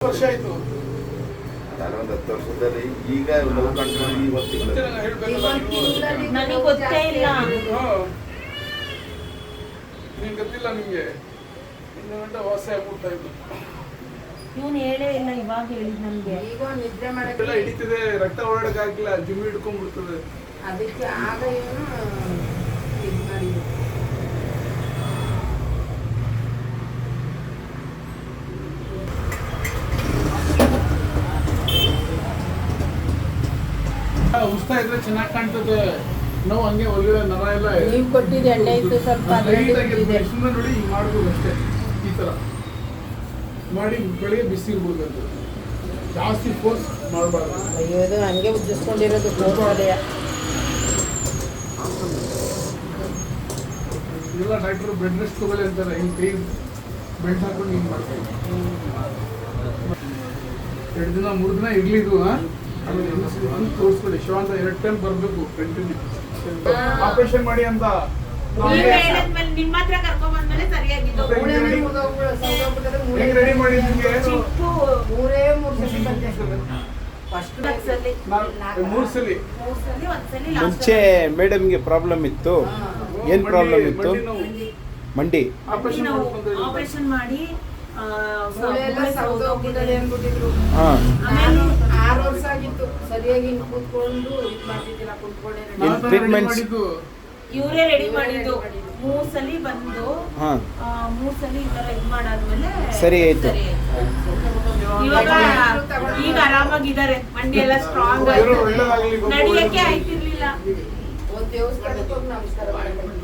ವರ್ಷ ಆಯ್ತು. ನಾನು ಒಂದು 10 ವರ್ಷದಲ್ಲಿ ಈಗ ನೋವು ಕಂಟ್ರೋಲ್ ನನಗೆ ಗೊತ್ತೇ ಇಲ್ಲ. ನಿಮ್ಗೆ ಗೊತ್ತಿಲ್ಲ. ನಿಮ್ಗೆ ಇನ್ನು ಗಂಟೆ ವಾಸಿ ಆಗ್ಬಿಡ್ತಾ ಇತ್ತು. ಇವನು ಹೇಳೇ ಇಲ್ಲ, ಇವಾಗ ಹೇಳಿದ್ ನಮ್ಗೆ. ಈಗ ನಿದ್ರೆ ಮಾಡಕ್ಕೆ ಎಲ್ಲ ಹಿಡಿತಿದೆ, ರಕ್ತ ಹೊರಡಕ್ ಆಗಿಲ್ಲ, ಜಿಮ್ಮಿ ಹಿಡ್ಕೊಂಡ್ಬಿಡ್ತದೆ. ಅದಕ್ಕೆ ಆಗ ಏನು ಇದು ಮಾಡಿದ್ರು. ಉಸ್ತಾ ಇದ್ರೆ ಚೆನ್ನಾಗಿ ಕಾಣ್ತದೆ. ನೋವು ಹಂಗೆ ಒಳಗಡೆ ನರ ಎಲ್ಲ ನೀವು ಕೊಟ್ಟಿದ್ದ ಎಣ್ಣೆ ಇತ್ತು ಸ್ವಲ್ಪ ಸುಮ್ಮನೆ ನೋಡಿ ಹಿಂಗೆ ಮಾಡ್ಬೋದು ಅಷ್ಟೇ. ಈ ಥರ ಮಾಡಿ ಬೆಳಿಗ್ಗೆ ಬಿಸಿ ಇರ್ಬೋದು. ಜಾಸ್ತಿ ಫೋರ್ಸ್ ಮಾಡಬಾರ್ದು. ಅಯ್ಯೋ ಇದು ಹಂಗೆ ಉಜ್ಜಿಸ್ಕೊಂಡಿರೋದು ಗೋಪಾಲಯ. ಇಲ್ಲ ಡಾಕ್ಟ್ರು ಬೆಡ್ ರೆಸ್ಟ್ ತಗೊಳ್ಳಿ ಅಂತಾರೆ. ಹಿಂಗೆ ಕೈ ಬೆಲ್ಟ್ ಹಾಕೊಂಡು ಹಿಂಗೆ ಮಾಡ್ತಾರೆ. 2 ದಿನ 3 ದಿನ ಇರ್ಲಿದು. ಆಮೇಲೆ ಒಂದು ತೋರಿಸ್ಕೊಳ್ಳಿ. ಶಿವ ಅಂತ 2 ಟೈಮ್ ಬರಬೇಕು ಕಂಟಿನ್ಯೂ. ಆಪರೇಷನ್ ಮಾಡಿ ಅಂತ ನಿಮ್ಮ ಹತ್ರ ಕರ್ಕೊಂಡ್ ಬಂದ್ಮೇಲೆ ಸರಿಯಾಗಿದ್ದು. ಹೆಂಗ್ ರೆಡಿ ಮಾಡಿ ನಿಮ್ಗೆ? ಮೂರೇ 3 ಸಲ ಬಂದೆ. ಫಸ್ಟ್ 3 ಸಲ. ಒಂದ್ಸಲಿ ಮುಂಚೆ ಮೇಡಮ್ಗೆ ಪ್ರಾಬ್ಲಮ್ ಇತ್ತು. ಏನು ಪ್ರಾಬ್ಲಮ್ ಇತ್ತು? ಮಂಡಿ. ಆಪರೇಷನ್ ಮಾಡಿ ಮೂಳೆಲ್ಲ ಸೌದೋಗ್ಬಿಟ್ಟದೆ ಅಂದ್ಬಿಟ್ಟಿದ್ರು. ಹಾಂ, 6 ವರ್ಷ ಆಗಿತ್ತು. ಸರಿಯಾಗಿ ಕೂತ್ಕೊಂಡು ಇದು ಮಾಡ್ತಿದ್ದಿಲ್ಲ, ಕೂತ್ಕೊಂಡೇ ಟ್ರೀಟ್ಮೆಂಟ್ಸ್ ಇವರೇ ರೆಡಿ ಮಾಡಿದ್ದು. 3 ಸಲ ಬಂದು ಹಾಂ 3 ಸಲ ಈ ತರ ಇದು ಮಾಡಾದ್ಮೇಲೆ ಸರಿ ಆಯ್ತು. ಇವಾಗ ಈಗ ಆರಾಮಾಗಿದ್ದಾರೆ. ಮಂಡಿ ಎಲ್ಲ ಸ್ಟ್ರಾಂಗ್ ಆಯ್ತು. ನಡಿಯಕ್ಕೆ ಆಯ್ತಿರ್ಲಿಲ್ಲ. ಒಂದು ದೇವಸ್ಥಾನಕ್ಕೆ ಹೋಗಿ ನಮಸ್ಕಾರ ಮಾಡ್ಕೊಂಡು